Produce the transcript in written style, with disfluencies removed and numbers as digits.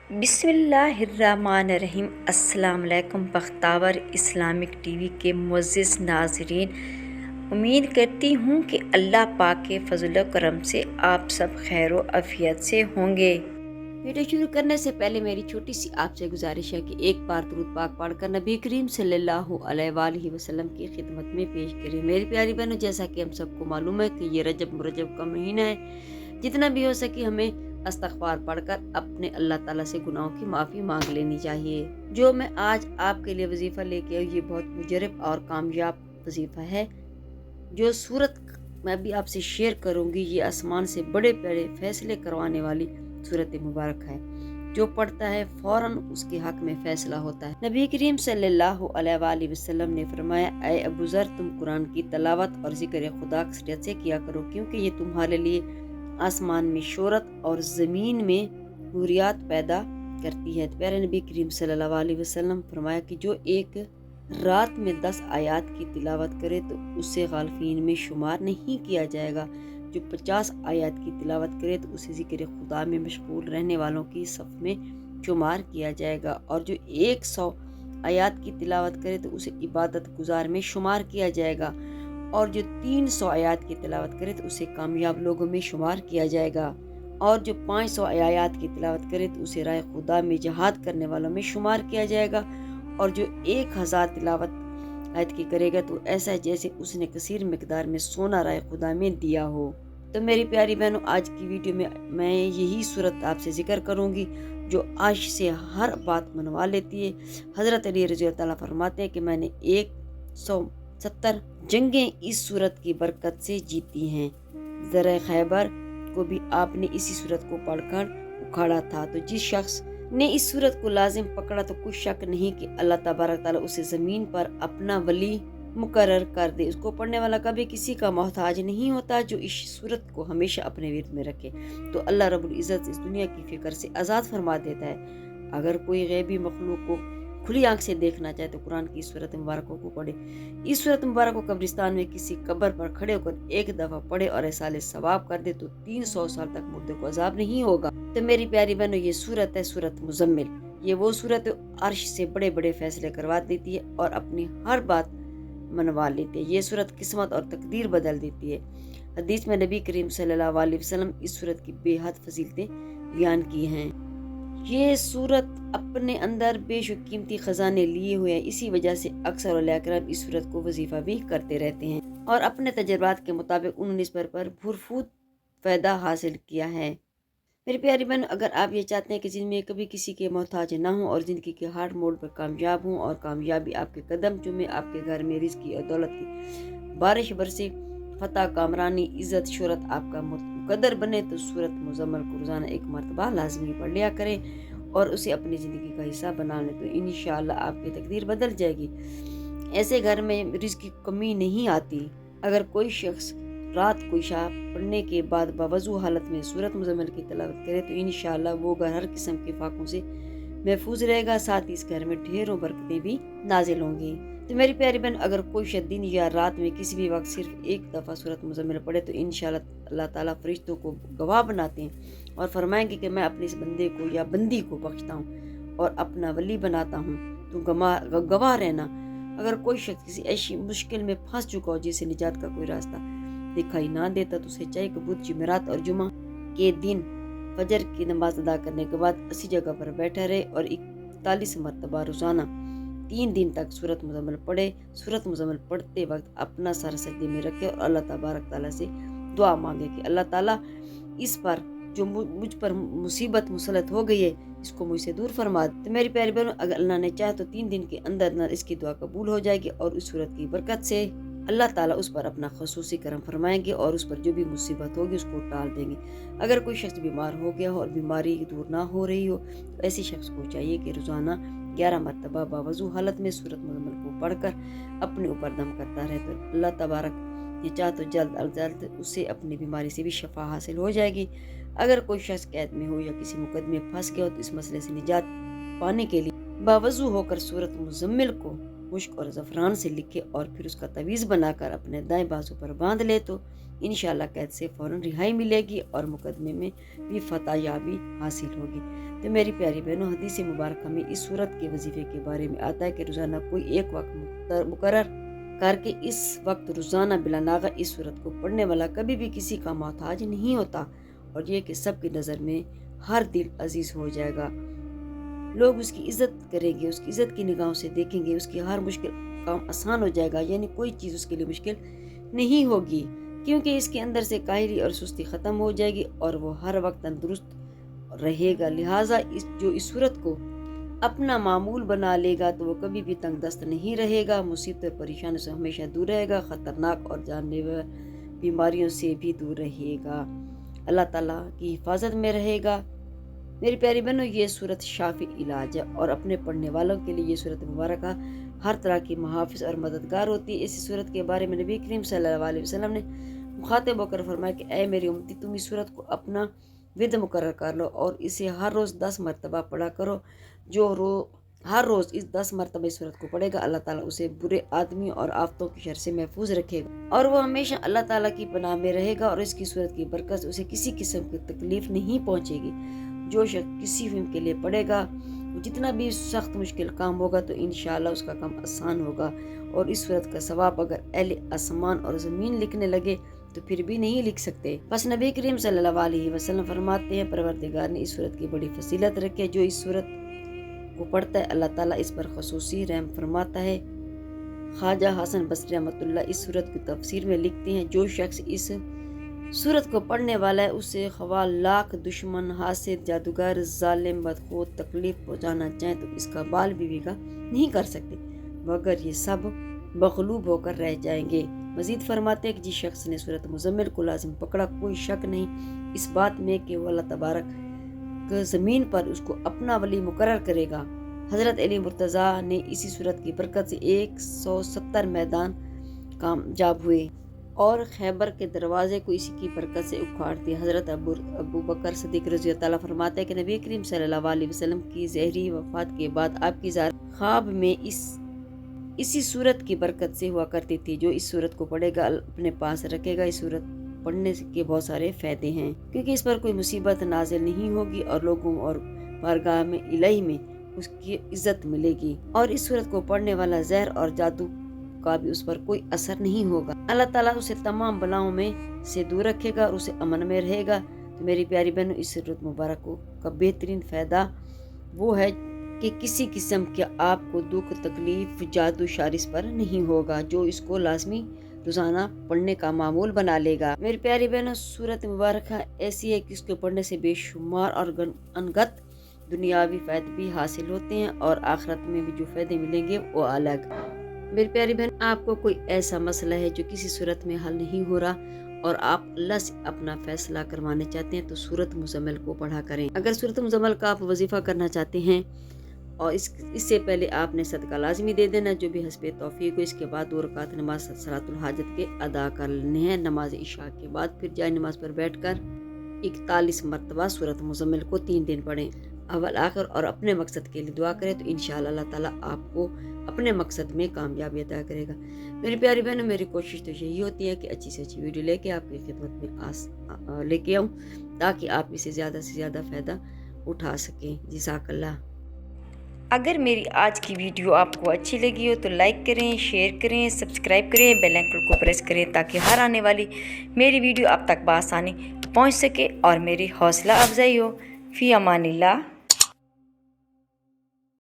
بسم اللہ الرحمن الرحیم۔ السلام علیکم بختاور اسلامک ٹی وی کے معزز ناظرین، امید کرتی ہوں کہ اللہ پاک کے فضل و کرم سے آپ سب خیر و عافیت سے ہوں گے۔ ویڈیو شروع کرنے سے پہلے میری چھوٹی سی آپ سے گزارش ہے کہ ایک بار درود پاک پڑھ کر نبی کریم صلی اللہ علیہ وآلہ وسلم کی خدمت میں پیش کریں۔ میری پیاری بہنوں، جیسا کہ ہم سب کو معلوم ہے کہ یہ رجب مرجب کا مہینہ ہے، جتنا بھی ہو سکے ہمیں استغفار پڑھ کر اپنے اللہ تعالیٰ سے گناہوں کی معافی مانگ لینی چاہیے۔ جو میں آج آپ کے لیے وظیفہ لے کے آئی، یہ بہت مجرب اور کامیاب وظیفہ ہے۔ جو صورت میں بھی آپ سے شیئر کروں گی، یہ آسمان سے بڑے بڑے فیصلے کروانے والی صورت مبارک ہے۔ جو پڑھتا ہے فوراً اس کے حق میں فیصلہ ہوتا ہے۔ نبی کریم صلی اللہ علیہ وآلہ وسلم نے فرمایا، اے ابو ذر، تم قرآن کی تلاوت اور ذکر خدا کثرت سے کیا کرو، کیونکہ یہ تمہارے لیے آسمان میں شہرت اور زمین میں حوریات پیدا کرتی ہے۔ پیارے نبی کریم صلی اللہ علیہ وسلم فرمایا کہ جو ایک رات میں 10 آیات کی تلاوت کرے تو اسے غافلین میں شمار نہیں کیا جائے گا۔ جو 50 آیات کی تلاوت کرے تو اسے ذکر خدا میں مشغول رہنے والوں کی صف میں شمار کیا جائے گا، اور جو 100 آیات کی تلاوت کرے تو اسے عبادت گزار میں شمار کیا جائے گا، اور جو 300 آیات کی تلاوت کرے تو اسے کامیاب لوگوں میں شمار کیا جائے گا، اور جو 500 آیات کی تلاوت کرے تو اسے رائے خدا میں جہاد کرنے والوں میں شمار کیا جائے گا، اور جو 1000 تلاوت آیت کی کرے گا تو ایسا ہے جیسے اس نے کثیر مقدار میں سونا رائے خدا میں دیا ہو۔ تو میری پیاری بہنوں، آج کی ویڈیو میں یہی صورت آپ سے ذکر کروں گی جو عرش سے ہر بات منوا لیتی ہے۔ حضرت علی رضی اللہ تعالیٰ فرماتے ہیں کہ میں نے 170 جنگیں اس صورت کی برکت سے جیتی ہیں۔ ذرہ خیبر کو بھی آپ نے اسی صورت کو پڑھ کر اکھاڑا تھا۔ تو جس شخص نے اس صورت کو لازم پکڑا تو کچھ شک نہیں کہ اللہ تبارک تعالیٰ اسے زمین پر اپنا ولی مقرر کر دے۔ اس کو پڑھنے والا کبھی کسی کا محتاج نہیں ہوتا۔ جو اس صورت کو ہمیشہ اپنے ورد میں رکھے تو اللہ رب العزت اس دنیا کی فکر سے آزاد فرما دیتا ہے۔ اگر کوئی غیبی مخلوق کو کھلی آنکھ سے دیکھنا چاہے تو قرآن کی صورت مبارکوں کو پڑھے۔ اس صورت مبارک کو قبرستان میں کسی قبر پر کھڑے ہو کر ایک دفعہ پڑھے اور ایصال ثواب کر دے تو 300 سال تک مردے کو عذاب نہیں ہوگا۔ تو میری پیاری بہنوں، یہ صورت ہے صورت مزمل۔ یہ وہ صورت عرش سے بڑے بڑے فیصلے کروا دیتی ہے اور اپنی ہر بات منوا لیتی ہے۔ یہ صورت قسمت اور تقدیر بدل دیتی ہے۔ حدیث میں نبی کریم صلی اللہ علیہ وسلم اس صورت کی بے حد فضیلتیں بیان کی ہیں۔ یہ صورت اپنے اندر بے شک قیمتی خزانے لیے ہوئے ہیں، اسی وجہ سے اکثر اولیاء کرام اس صورت کو وظیفہ بھی کرتے رہتے ہیں، اور اپنے تجربات کے مطابق انہوں نے اس پر بھرپور فائدہ حاصل کیا ہے۔ میری پیاری بہن، اگر آپ یہ چاہتے ہیں کہ زندگی میں کبھی کسی کے محتاج نہ ہوں اور زندگی کے ہر موڑ پر کامیاب ہوں اور کامیابی آپ کے قدم چومے، آپ کے گھر میں رزق کی اور دولت کی بارش برسے، فتح، کامرانی، عزت، شہرت آپ کا مقدر بنے، تو صورت مزمل کو روزانہ ایک مرتبہ لازمی پڑھ لیا کریں اور اسے اپنی زندگی کا حصہ بنا لیں، تو انشاءاللہ آپ کی تقدیر بدل جائے گی۔ ایسے گھر میں رزق کی کمی نہیں آتی۔ اگر کوئی شخص رات کو عشاء پڑھنے کے بعد باوضو حالت میں صورت مزمل کی تلاوت کرے تو انشاءاللہ وہ گھر ہر قسم کے فاقوں سے محفوظ رہے گا، ساتھ ہی اس گھر میں ڈھیروں برکتیں بھی نازل ہوں گی۔ تو میری پیاری بہن، اگر کوئی شخص دن یا رات میں کسی بھی وقت صرف ایک دفعہ صورت مزمل پڑھے تو انشاءاللہ اللہ تعالیٰ فرشتوں کو گواہ بناتے ہیں اور فرمائیں گے کہ میں اپنے اس بندے کو یا بندی کو بخشتا ہوں اور اپنا ولی بناتا ہوں، تو گواہ رہنا۔ اگر کوئی شخص کسی ایسی مشکل میں پھنس چکا ہو جسے نجات کا کوئی راستہ دکھائی نہ دیتا، تو اسے چاہیے کہ بدھ، جمعرات اور جمعہ کے دن فجر کی نماز ادا کرنے کے بعد اسی جگہ پر بیٹھا رہے اور 41 مرتبہ روزانہ 3 دن تک صورت مزمل پڑھے۔ صورت مزمل پڑھتے وقت اپنا سر سجدے میں رکھے اور اللہ تبارک تعالیٰ سے دعا مانگے کہ اللہ تعالیٰ اس پر جو مجھ پر مصیبت مسلط ہو گئی ہے اس کو مجھ سے دور فرما دے۔ تو میری پیاری بہنوں، اگر اللہ نے چاہا تو 3 دن کے اندر اس کی دعا قبول ہو جائے گی اور اس صورت کی برکت سے اللہ تعالیٰ اس پر اپنا خصوصی کرم فرمائیں گے اور اس پر جو بھی مصیبت ہوگی اس کو ٹال دیں گے۔ اگر کوئی شخص بیمار ہو گیا ہو اور بیماری دور نہ ہو رہی ہو تو ایسے شخص کو چاہیے کہ روزانہ 11 مرتبہ باوضو حالت میں صورت مزمل کو پڑھ کر اپنے اوپر دم کرتا رہے، تو اللہ تبارک یہ چاہ تو جلد از جلد اسے اپنی بیماری سے بھی شفا حاصل ہو جائے گی۔ اگر کوئی شخص قید میں ہو یا کسی مقدمے میں پھنس گیا ہو تو اس مسئلے سے نجات پانے کے لیے باوضو ہو کر صورت مزمل کو مشک اور زعفران سے لکھے اور پھر اس کا تعویذ بنا کر اپنے دائیں بازو پر باندھ لے تو انشاءاللہ قید سے فوراً رہائی ملے گی اور مقدمے میں بھی فتح یابی حاصل ہوگی۔ تو میری پیاری بہنوں، حدیث مبارکہ میں اس صورت کے وظیفے کے بارے میں آتا ہے کہ روزانہ کوئی ایک وقت مقرر کر کے اس وقت روزانہ بلا ناغہ اس صورت کو پڑھنے والا کبھی بھی کسی کا محتاج نہیں ہوتا، اور یہ کہ سب کی نظر میں ہر دل عزیز ہو جائے گا، لوگ اس کی عزت کریں گے، اس کی عزت کی نگاہوں سے دیکھیں گے، اس کی ہر مشکل کام آسان ہو جائے گا، یعنی کوئی چیز اس کے لیے مشکل نہیں ہوگی، کیونکہ اس کے اندر سے کاہلی اور سستی ختم ہو جائے گی اور وہ ہر وقت تندرست رہے گا۔ لہٰذا جو اس صورت کو اپنا معمول بنا لے گا تو وہ کبھی بھی تنگ دست نہیں رہے گا، مصیبت اور پریشانیوں سے ہمیشہ دور رہے گا، خطرناک اور جان لیوا بیماریوں سے بھی دور رہے گا، اللہ تعالیٰ کی حفاظت میں رہے گا۔ میری پیاری بہنوں، یہ صورت شافی علاج ہے اور اپنے پڑھنے والوں کے لیے یہ صورت مبارکہ ہر طرح کی محافظ اور مددگار ہوتی ہے۔ اسی صورت کے بارے میں نبی کریم صلی اللہ علیہ وسلم نے مخاطب ہو کر فرمایا کہ اے میری امتی، تم اس صورت کو اپنا ورد مقرر کر لو اور اسے ہر روز 10 مرتبہ پڑھا کرو۔ جو ہر روز اس 10 مرتبہ اس صورت کو پڑھے گا، اللہ تعالیٰ اسے برے آدمی اور آفتوں کی شر سے محفوظ رکھے گا اور وہ ہمیشہ اللہ تعالیٰ کی پناہ میں رہے گا، اور اس کی صورت کی برکت سے اسے کسی قسم کی تکلیف نہیں پہنچے گی۔ جو شخص کسی فلم کے لیے پڑھے گا، جتنا بھی سخت مشکل کام ہوگا تو انشاءاللہ اس کا کام آسان ہوگا، اور اس صورت کا ثواب اگر اہل آسمان اور زمین لکھنے لگے تو پھر بھی نہیں لکھ سکتے۔ بس نبی کریم صلی اللہ علیہ وسلم فرماتے ہیں پروردگار نے اس صورت کی بڑی فضیلت رکھی ہے، جو اس صورت کو پڑھتا ہے اللہ تعالیٰ اس پر خصوصی رحم فرماتا ہے۔ خواجہ حسن بصری رحمۃ اللہ اس صورت کی تفسیر میں لکھتے ہیں، جو شخص اس صورت کو پڑھنے والا ہے اسے خواہ لاکھ دشمن، حاسد، جادوگر، ظالم، بدخو تکلیف پہنچانا چاہیں تو اس کا بال بھی بگا نہیں کر سکتے، مگر یہ سب مغلوب ہو کر رہ جائیں گے۔ مزید فرماتے ہیں کہ جس شخص نے صورت مزمل کو لازم پکڑا، کوئی شک نہیں اس بات میں کہ وہ اللہ تبارک زمین پر اس کو اپنا ولی مقرر کرے گا۔ حضرت علی مرتضیٰ نے اسی صورت کی برکت سے 170 میدان کامیاب ہوئے اور خیبر کے دروازے کو اسی کی برکت سے اکھاڑ دیا۔ حضرت ابو بکر صدیق رضی اللہ تعالیٰ فرماتے ہیں کہ نبی کریم صلی اللہ علیہ وسلم کی زہری وفات کے بعد آپ کی ذات خواب میں اسی صورت کی برکت سے ہوا کرتی تھی، جو اس صورت کو پڑھے گا اپنے پاس رکھے گا۔ اس صورت پڑھنے کے بہت سارے فائدے ہیں، کیونکہ اس پر کوئی مصیبت نازل نہیں ہوگی اور لوگوں اور بارگاہ میں الہی میں اس کی عزت ملے گی، اور اس صورت کو پڑھنے والا زہر اور جادو کا بھی اس پر کوئی اثر نہیں ہوگا۔ اللہ تعالیٰ اسے تمام بلاؤں میں سے دور رکھے گا اور اسے امن میں رہے گا۔ تو میری پیاری بہنوں، اس صورت مبارک کا بہترین فائدہ وہ ہے کہ کسی قسم کے آپ کو دکھ، تکلیف، جادو، شارس پر نہیں ہوگا، جو اس کو لازمی روزانہ پڑھنے کا معمول بنا لے گا۔ میری پیاری بہنوں، صورت مبارکہ ایسی ہے کہ اس کو پڑھنے سے بے شمار اور انگت دنیاوی فائدے بھی حاصل ہوتے ہیں، اور آخرت میں بھی جو فائدے ملیں گے وہ الگ۔ میری پیاری بہن، آپ کو کوئی ایسا مسئلہ ہے جو کسی صورت میں حل نہیں ہو رہا اور آپ اللہ سے اپنا فیصلہ کروانے چاہتے ہیں تو صورت مزمل کو پڑھا کریں۔ اگر صورت مزمل کا آپ وظیفہ کرنا چاہتے ہیں اور اس سے پہلے آپ نے صدقہ لازمی دے دینا جو بھی حسب توفیق ہو، اس کے بعد 2 رکعت نماز صلاۃ الحاجت کے ادا کر لینے ہیں۔ نماز عشاء کے بعد پھر جائے نماز پر بیٹھ کر 41 مرتبہ صورت مزمل کو 3 دن پڑھیں، اول آخر، اور اپنے مقصد کے لیے دعا کریں تو انشاءاللہ اللہ تعالیٰ آپ کو اپنے مقصد میں کامیابی عطا کرے گا۔ میری پیاری بہنوں، میری کوشش تو یہی ہوتی ہے کہ اچھی سے اچھی ویڈیو لے کے آپ کی خدمت میں لے کے آؤں تاکہ آپ اسے زیادہ سے زیادہ فائدہ اٹھا سکیں۔ جزاک اللہ۔ اگر میری آج کی ویڈیو آپ کو اچھی لگی ہو تو لائک کریں، شیئر کریں، سبسکرائب کریں، بیل آئیکن کو پریس کریں تاکہ ہر آنے والی میری ویڈیو آپ تک بآسانی پہنچ سکے اور میری حوصلہ افزائی ہو۔ فی امان اللہ۔